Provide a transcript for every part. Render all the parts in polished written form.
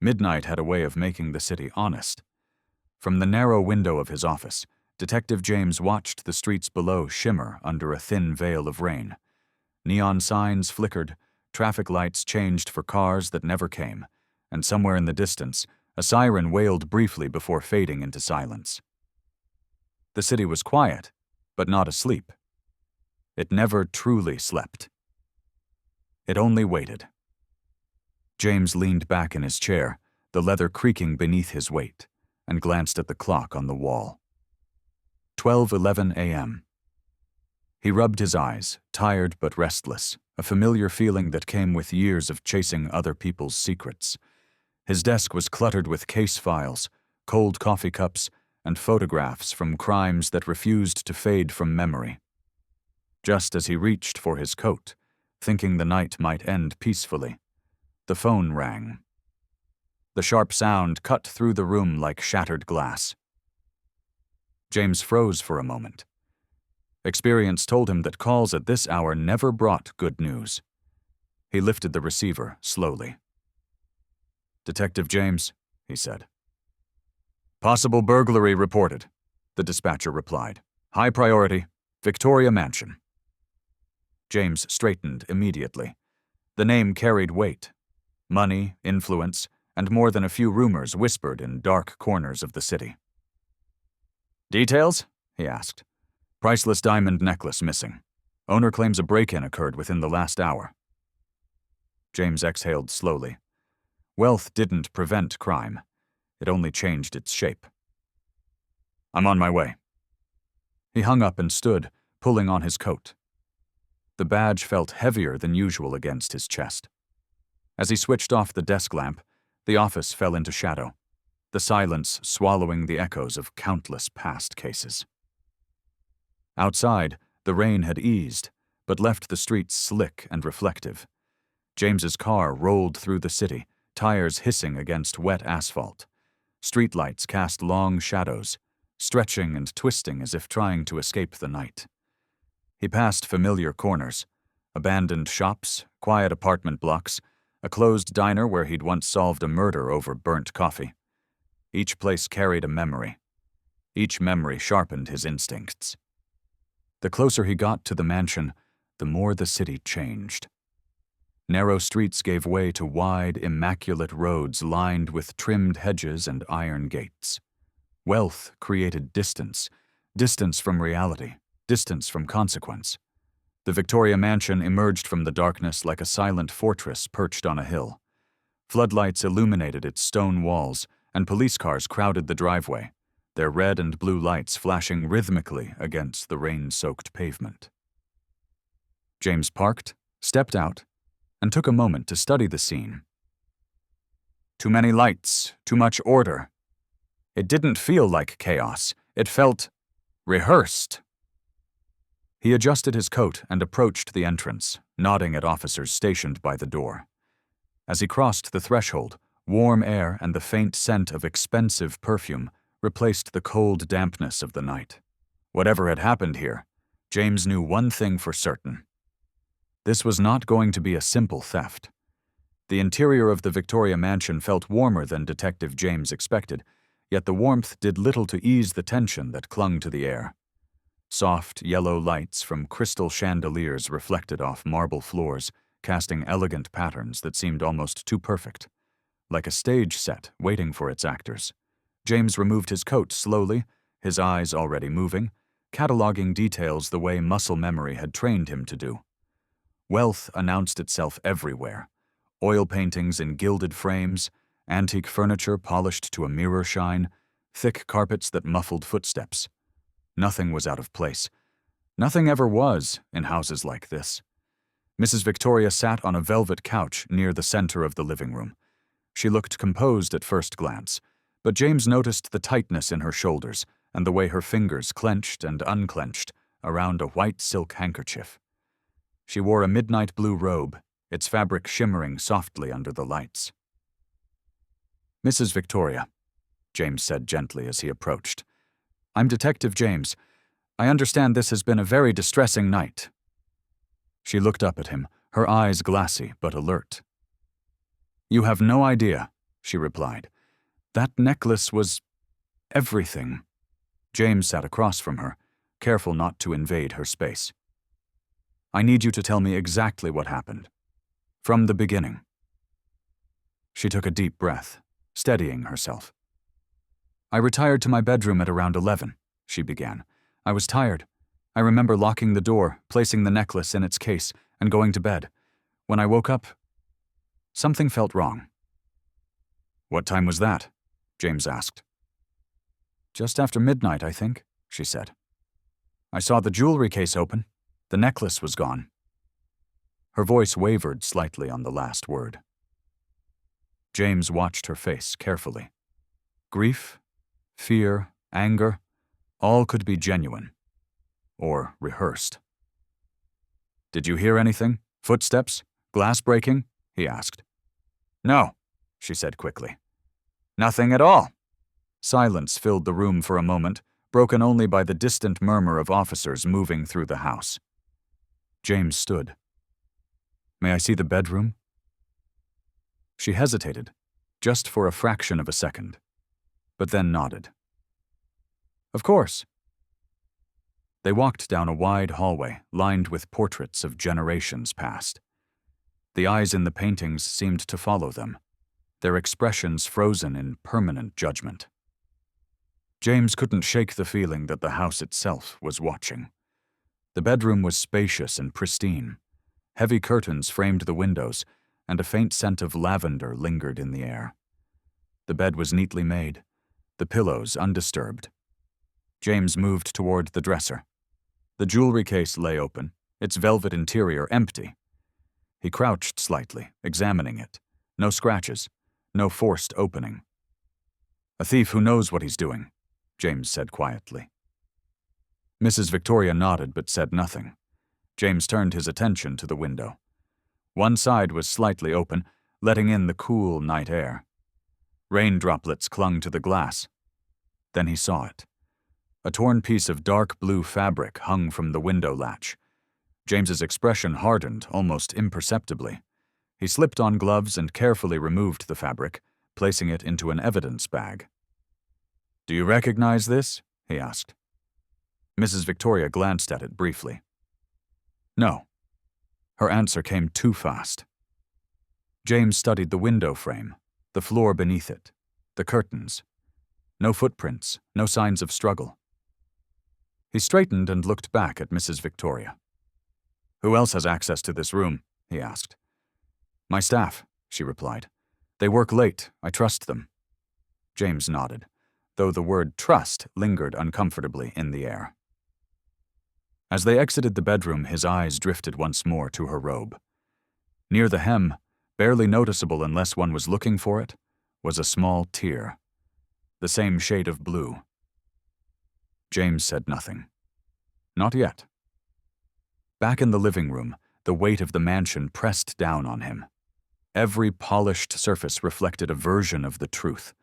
Midnight had a way of making the city honest. From the narrow window of his office, Detective James watched the streets below shimmer under a thin veil of rain. Neon signs flickered, traffic lights changed for cars that never came, and somewhere in the distance, a siren wailed briefly before fading into silence. The city was quiet, but not asleep. It never truly slept. It only waited. James leaned back in his chair, the leather creaking beneath his weight, and glanced at the clock on the wall. 12:11 a.m. He rubbed his eyes, tired but restless, a familiar feeling that came with years of chasing other people's secrets. His desk was cluttered with case files, cold coffee cups, and photographs from crimes that refused to fade from memory. Just as he reached for his coat, thinking the night might end peacefully, the phone rang. The sharp sound cut through the room like shattered glass. James froze for a moment. Experience told him that calls at this hour never brought good news. He lifted the receiver slowly. "Detective James," he said. "Possible burglary reported," the dispatcher replied. "High priority, Victoria Mansion." James straightened immediately. The name carried weight. Money, influence, and more than a few rumors whispered in dark corners of the city. "Details?" he asked. "Priceless diamond necklace missing. Owner claims a break-in occurred within the last hour." James exhaled slowly. Wealth didn't prevent crime. It only changed its shape. "I'm on my way." He hung up and stood, pulling on his coat. The badge felt heavier than usual against his chest. As he switched off the desk lamp, the office fell into shadow, the silence swallowing the echoes of countless past cases. Outside, the rain had eased, but left the streets slick and reflective. James's car rolled through the city, tires hissing against wet asphalt. Streetlights cast long shadows, stretching and twisting as if trying to escape the night. He passed familiar corners, abandoned shops, quiet apartment blocks, a closed diner where he'd once solved a murder over burnt coffee. Each place carried a memory. Each memory sharpened his instincts. The closer he got to the mansion, the more the city changed. Narrow streets gave way to wide, immaculate roads lined with trimmed hedges and iron gates. Wealth created distance, distance from reality, distance from consequence. The Victoria Mansion emerged from the darkness like a silent fortress perched on a hill. Floodlights illuminated its stone walls, and police cars crowded the driveway, their red and blue lights flashing rhythmically against the rain-soaked pavement. James parked, stepped out, and took a moment to study the scene. Too many lights, too much order. It didn't feel like chaos. It felt rehearsed. He adjusted his coat and approached the entrance, nodding at officers stationed by the door. As he crossed the threshold, warm air and the faint scent of expensive perfume replaced the cold dampness of the night. Whatever had happened here, James knew one thing for certain. This was not going to be a simple theft. The interior of the Victoria Mansion felt warmer than Detective James expected, yet the warmth did little to ease the tension that clung to the air. Soft, yellow lights from crystal chandeliers reflected off marble floors, casting elegant patterns that seemed almost too perfect. Like a stage set waiting for its actors. James removed his coat slowly, his eyes already moving, cataloging details the way muscle memory had trained him to do. Wealth announced itself everywhere. Oil paintings in gilded frames, antique furniture polished to a mirror shine, thick carpets that muffled footsteps. Nothing was out of place. Nothing ever was in houses like this. Mrs. Victoria sat on a velvet couch near the center of the living room. She looked composed at first glance, but James noticed the tightness in her shoulders and the way her fingers clenched and unclenched around a white silk handkerchief. She wore a midnight blue robe, its fabric shimmering softly under the lights. "Mrs. Victoria," James said gently as he approached, "I'm Detective James. I understand this has been a very distressing night." She looked up at him, her eyes glassy but alert. "You have no idea," she replied. That necklace was everything. James sat across from her, careful not to invade her space. I need you to tell me exactly what happened. From the beginning. She took a deep breath, steadying herself. I retired to my bedroom at around 11, she began. I was tired. I remember locking the door, placing the necklace in its case, and going to bed. When I woke up, something felt wrong. What time was that? James asked. Just after midnight, I think, she said. I saw the jewelry case open. The necklace was gone. Her voice wavered slightly on the last word. James watched her face carefully. Grief, fear, anger, all could be genuine. Or rehearsed. Did you hear anything? Footsteps? Glass breaking? He asked. No, she said quickly. Nothing at all. Silence filled the room for a moment, broken only by the distant murmur of officers moving through the house. James stood. May I see the bedroom? She hesitated, just for a fraction of a second, but then nodded. Of course. They walked down a wide hallway lined with portraits of generations past. The eyes in the paintings seemed to follow them, their expressions frozen in permanent judgment. James couldn't shake the feeling that the house itself was watching. The bedroom was spacious and pristine. Heavy curtains framed the windows, and a faint scent of lavender lingered in the air. The bed was neatly made, the pillows undisturbed. James moved toward the dresser. The jewelry case lay open, its velvet interior empty. He crouched slightly, examining it. No scratches, no forced opening. A thief who knows what he's doing, James said quietly. Mrs. Victoria nodded but said nothing. James turned his attention to the window. One side was slightly open, letting in the cool night air. Rain droplets clung to the glass. Then he saw it. A torn piece of dark blue fabric hung from the window latch. James's expression hardened almost imperceptibly. He slipped on gloves and carefully removed the fabric, placing it into an evidence bag. Do you recognize this? He asked. Mrs. Victoria glanced at it briefly. No. Her answer came too fast. James studied the window frame, the floor beneath it, the curtains. No footprints, no signs of struggle. He straightened and looked back at Mrs. Victoria. Who else has access to this room? He asked. My staff, she replied. They work late. I trust them. James nodded, though the word trust lingered uncomfortably in the air. As they exited the bedroom, his eyes drifted once more to her robe. Near the hem, barely noticeable unless one was looking for it, was a small tear, the same shade of blue. James said nothing. Not yet. Back in the living room, the weight of the mansion pressed down on him. Every polished surface reflected a version of the truth,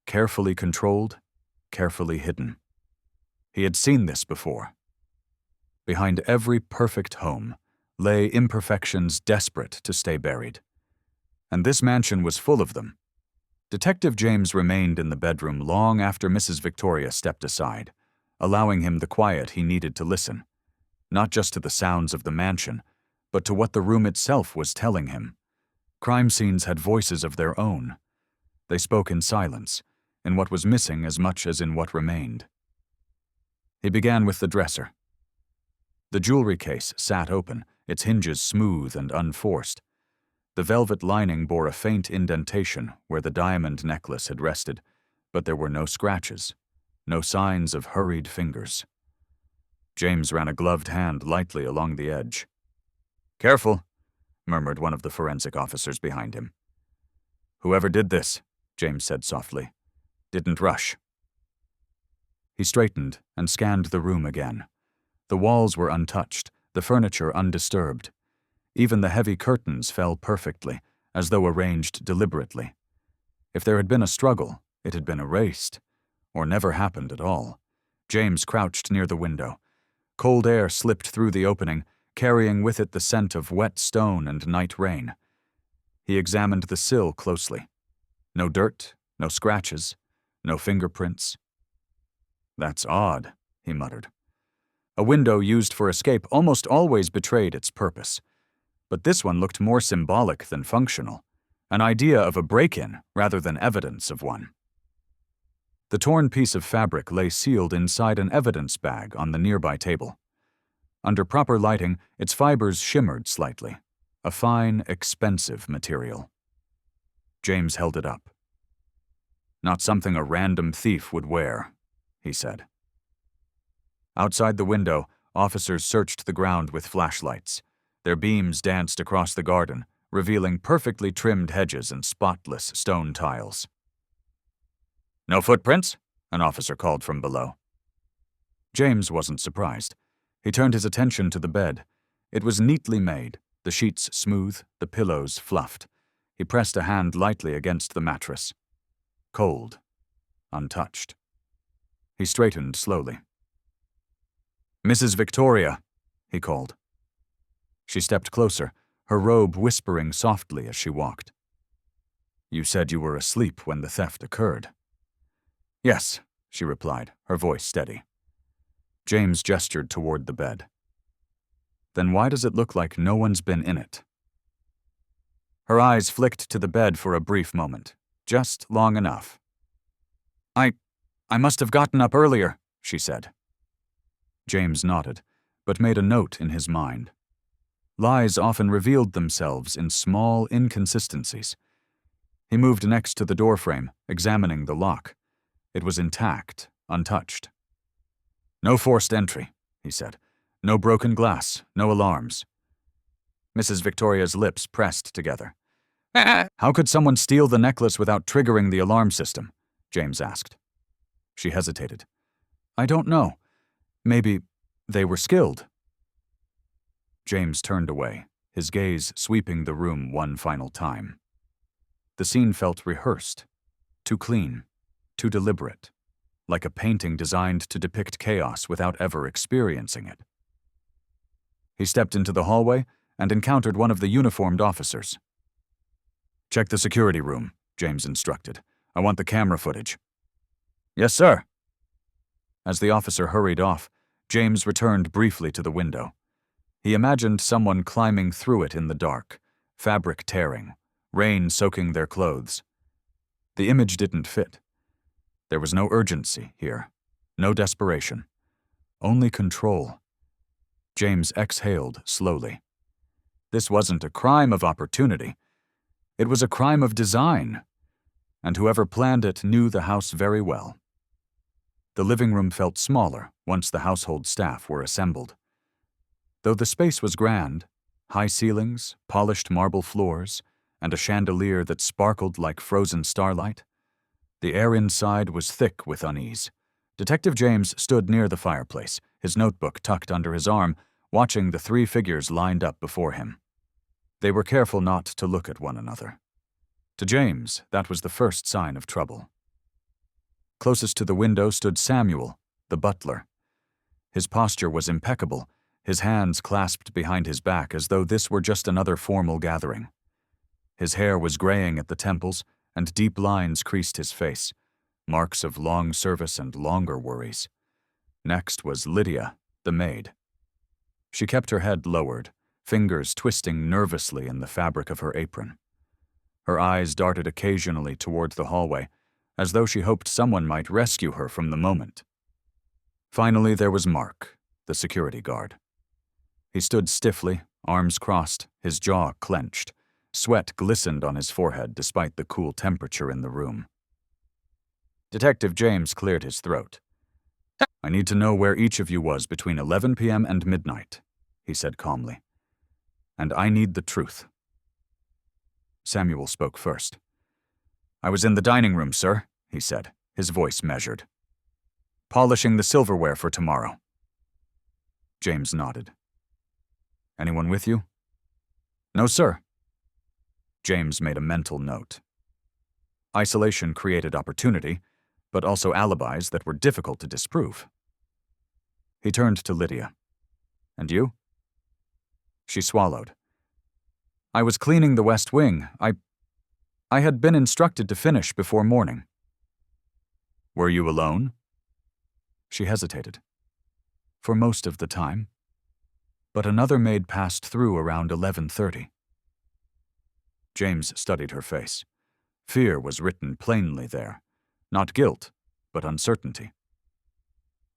carefully controlled, carefully hidden. He had seen this before. Behind every perfect home lay imperfections desperate to stay buried. And this mansion was full of them. Detective James remained in the bedroom long after Mrs. Victoria stepped aside, allowing him the quiet he needed to listen, not just to the sounds of the mansion, but to what the room itself was telling him. Crime scenes had voices of their own. They spoke in silence, in what was missing as much as in what remained. He began with the dresser. The jewelry case sat open, its hinges smooth and unforced. The velvet lining bore a faint indentation where the diamond necklace had rested, but there were no scratches, no signs of hurried fingers. James ran a gloved hand lightly along the edge. Careful, murmured one of the forensic officers behind him. Whoever did this, James said softly, didn't rush. He straightened and scanned the room again. The walls were untouched, the furniture undisturbed. Even the heavy curtains fell perfectly, as though arranged deliberately. If there had been a struggle, it had been erased, or never happened at all. James crouched near the window. Cold air slipped through the opening, carrying with it the scent of wet stone and night rain. He examined the sill closely. No dirt, no scratches, no fingerprints. "That's odd," he muttered. A window used for escape almost always betrayed its purpose, but this one looked more symbolic than functional, an idea of a break-in rather than evidence of one. The torn piece of fabric lay sealed inside an evidence bag on the nearby table. Under proper lighting, its fibers shimmered slightly, a fine, expensive material. James held it up. "Not something a random thief would wear," he said. Outside the window, officers searched the ground with flashlights. Their beams danced across the garden, revealing perfectly trimmed hedges and spotless stone tiles. "No footprints?" an officer called from below. James wasn't surprised. He turned his attention to the bed. It was neatly made, the sheets smooth, the pillows fluffed. He pressed a hand lightly against the mattress. Cold, untouched. He straightened slowly. "Mrs. Victoria," he called. She stepped closer, her robe whispering softly as she walked. "You said you were asleep when the theft occurred." "Yes," she replied, her voice steady. James gestured toward the bed. "Then why does it look like no one's been in it?" Her eyes flicked to the bed for a brief moment, just long enough. I must have gotten up earlier," she said. James nodded, but made a note in his mind. Lies often revealed themselves in small inconsistencies. He moved next to the doorframe, examining the lock. It was intact, untouched. "No forced entry," he said. "No broken glass, no alarms." Mrs. Victoria's lips pressed together. "How could someone steal the necklace without triggering the alarm system?" James asked. She hesitated. "I don't know. Maybe they were skilled." James turned away, his gaze sweeping the room one final time. The scene felt rehearsed, too clean, too deliberate, like a painting designed to depict chaos without ever experiencing it. He stepped into the hallway and encountered one of the uniformed officers. "Check the security room," James instructed. "I want the camera footage." "Yes, sir." As the officer hurried off, James returned briefly to the window. He imagined someone climbing through it in the dark, fabric tearing, rain soaking their clothes. The image didn't fit. There was no urgency here, no desperation, only control. James exhaled slowly. This wasn't a crime of opportunity. It was a crime of design, and whoever planned it knew the house very well. The living room felt smaller once the household staff were assembled. Though the space was grand, high ceilings, polished marble floors, and a chandelier that sparkled like frozen starlight, the air inside was thick with unease. Detective James stood near the fireplace, his notebook tucked under his arm, watching the three figures lined up before him. They were careful not to look at one another. To James, that was the first sign of trouble. Closest to the window stood Samuel, the butler. His posture was impeccable, his hands clasped behind his back as though this were just another formal gathering. His hair was graying at the temples, and deep lines creased his face, marks of long service and longer worries. Next was Lydia, the maid. She kept her head lowered, fingers twisting nervously in the fabric of her apron. Her eyes darted occasionally toward the hallway, as though she hoped someone might rescue her from the moment. Finally, there was Mark, the security guard. He stood stiffly, arms crossed, his jaw clenched. Sweat glistened on his forehead despite the cool temperature in the room. Detective James cleared his throat. "I need to know where each of you was between 11 p.m. and midnight," he said calmly. "And I need the truth." Samuel spoke first. "I was in the dining room, sir," he said, his voice measured. "Polishing the silverware for tomorrow." James nodded. "Anyone with you?" "No, sir." James made a mental note. Isolation created opportunity, but also alibis that were difficult to disprove. He turned to Lydia. "And you?" She swallowed. "I was cleaning the West Wing. I had been instructed to finish before morning. Were you alone? She hesitated. For most of the time. But another maid passed through around 11:30. James studied her face. Fear was written plainly there. Not guilt, but uncertainty.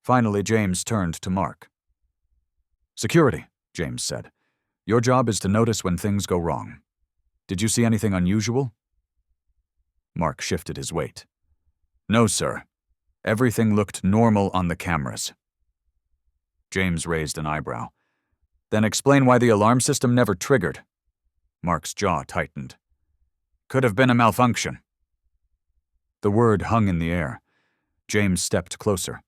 Finally, James turned to Mark. Security, James said. Your job is to notice when things go wrong. Did you see anything unusual? Mark shifted his weight. No, sir. Everything looked normal on the cameras. James raised an eyebrow. Then explain why the alarm system never triggered. Mark's jaw tightened. Could have been a malfunction. The word hung in the air. James stepped closer.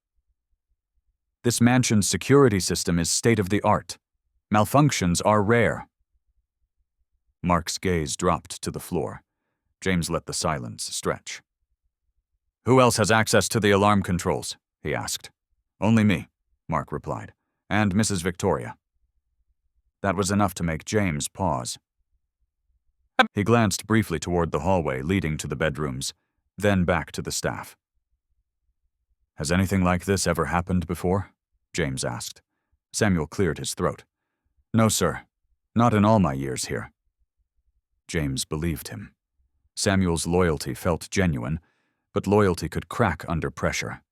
This mansion's security system is state-of-the-art. Malfunctions are rare. Mark's gaze dropped to the floor. James let the silence stretch. Who else has access to the alarm controls? He asked. Only me, Mark replied, and Mrs. Victoria. That was enough to make James pause. He glanced briefly toward the hallway leading to the bedrooms, then back to the staff. Has anything like this ever happened before? James asked. Samuel cleared his throat. No, sir. Not in all my years here. James believed him. Samuel's loyalty felt genuine, but loyalty could crack under pressure.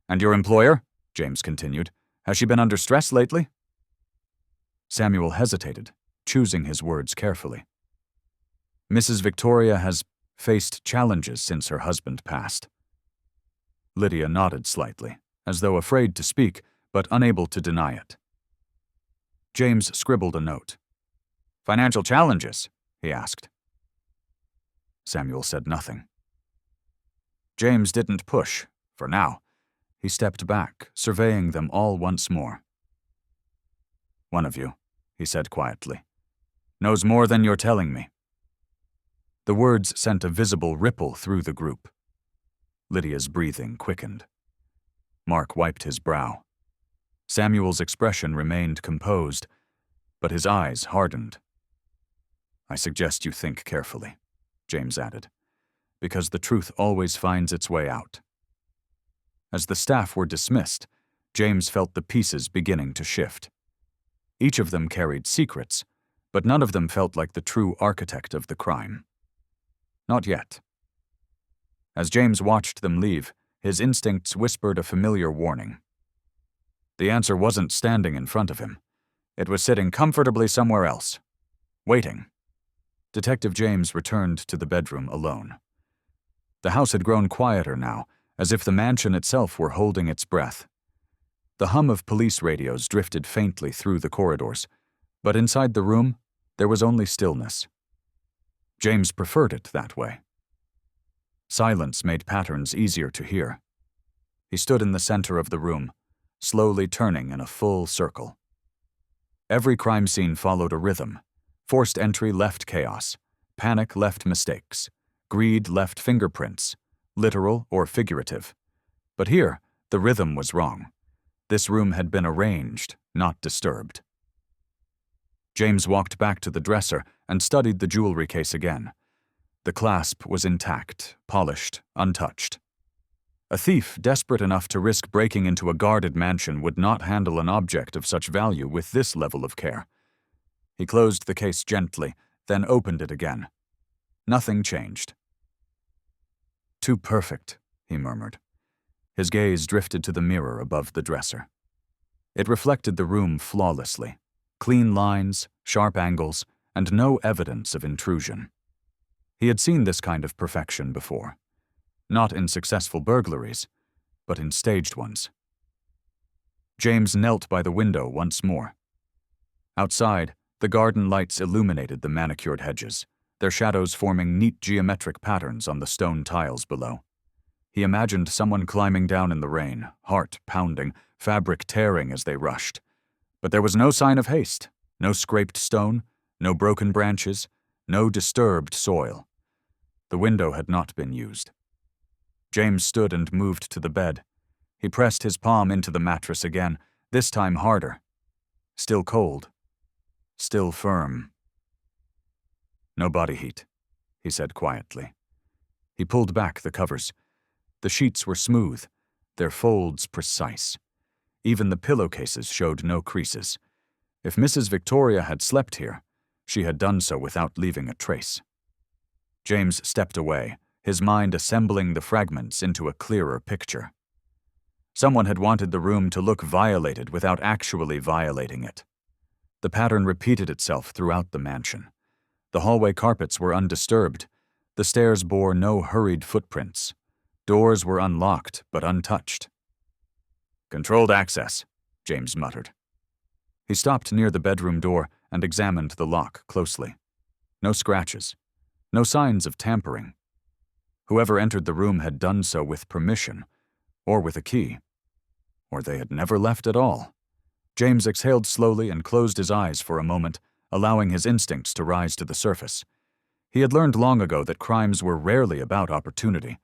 And your employer? James continued. Has she been under stress lately? Samuel hesitated, choosing his words carefully. Mrs. Victoria has faced challenges since her husband passed. Lydia nodded slightly, as though afraid to speak, but unable to deny it. James scribbled a note. Financial challenges? He asked. Samuel said nothing. James didn't push, for now. He stepped back, surveying them all once more. One of you, he said quietly, knows more than you're telling me. The words sent a visible ripple through the group. Lydia's breathing quickened. Mark wiped his brow. Samuel's expression remained composed, but his eyes hardened. I suggest you think carefully, James added, because the truth always finds its way out. As the staff were dismissed, James felt the pieces beginning to shift. Each of them carried secrets, but none of them felt like the true architect of the crime. Not yet. As James watched them leave, his instincts whispered a familiar warning. The answer wasn't standing in front of him. It was sitting comfortably somewhere else, waiting. Detective James returned to the bedroom alone. The house had grown quieter now, as if the mansion itself were holding its breath. The hum of police radios drifted faintly through the corridors, but inside the room, there was only stillness. James preferred it that way. Silence made patterns easier to hear. He stood in the center of the room, slowly turning in a full circle. Every crime scene followed a rhythm. Forced entry left chaos. Panic left mistakes. Greed left fingerprints, literal or figurative. But here, the rhythm was wrong. This room had been arranged, not disturbed. James walked back to the dresser and studied the jewelry case again. The clasp was intact, polished, untouched. A thief desperate enough to risk breaking into a guarded mansion would not handle an object of such value with this level of care. He closed the case gently, then opened it again. Nothing changed. Too perfect, he murmured. His gaze drifted to the mirror above the dresser. It reflected the room flawlessly. Clean lines, sharp angles, and no evidence of intrusion. He had seen this kind of perfection before. Not in successful burglaries, but in staged ones. James knelt by the window once more. Outside, the garden lights illuminated the manicured hedges, their shadows forming neat geometric patterns on the stone tiles below. He imagined someone climbing down in the rain, heart pounding, fabric tearing as they rushed. But there was no sign of haste, no scraped stone, no broken branches, no disturbed soil. The window had not been used. James stood and moved to the bed. He pressed his palm into the mattress again, this time harder. Still cold. Still firm. No body heat. he said quietly. He pulled back the covers. The sheets were smooth, their folds precise. Even the pillowcases showed no creases. If Mrs. Victoria had slept here, she had done so without leaving a trace. James stepped away, his mind assembling the fragments into a clearer picture. Someone had wanted the room to look violated without actually violating it. The pattern repeated itself throughout the mansion. The hallway carpets were undisturbed. The stairs bore no hurried footprints. Doors were unlocked but untouched. "Controlled access," James muttered. He stopped near the bedroom door and examined the lock closely. No scratches. No signs of tampering. Whoever entered the room had done so with permission, or with a key. Or they had never left at all. James exhaled slowly and closed his eyes for a moment, allowing his instincts to rise to the surface. He had learned long ago that crimes were rarely about opportunity.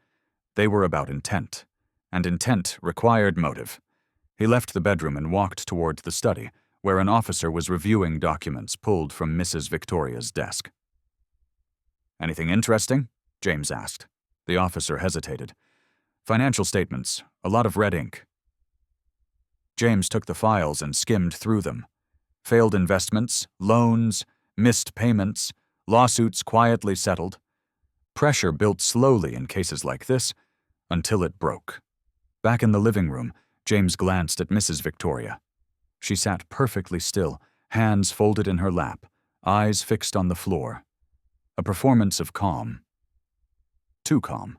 They were about intent, and intent required motive. He left the bedroom and walked toward the study, where an officer was reviewing documents pulled from Mrs. Victoria's desk. "Anything interesting?" James asked. The officer hesitated. "Financial statements, a lot of red ink." James took the files and skimmed through them. Failed investments, loans, missed payments, lawsuits quietly settled. Pressure built slowly in cases like this, until it broke. Back in the living room, James glanced at Mrs. Victoria. She sat perfectly still, hands folded in her lap, eyes fixed on the floor. A performance of calm. Too calm.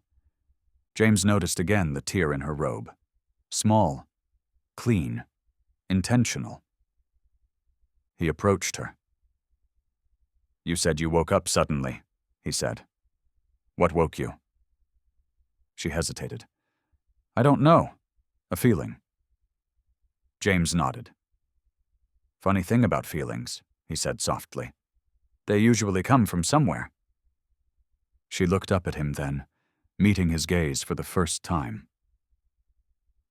James noticed again the tear in her robe. Small, clean, intentional. He approached her. "You said you woke up suddenly," he said. "What woke you?" She hesitated. "I don't know. A feeling." James nodded. "Funny thing about feelings," he said softly. "They usually come from somewhere." She looked up at him then, meeting his gaze for the first time.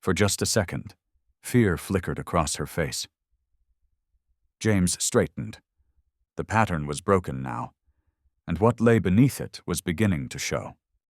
For just a second, fear flickered across her face. James straightened. The pattern was broken now, and what lay beneath it was beginning to show.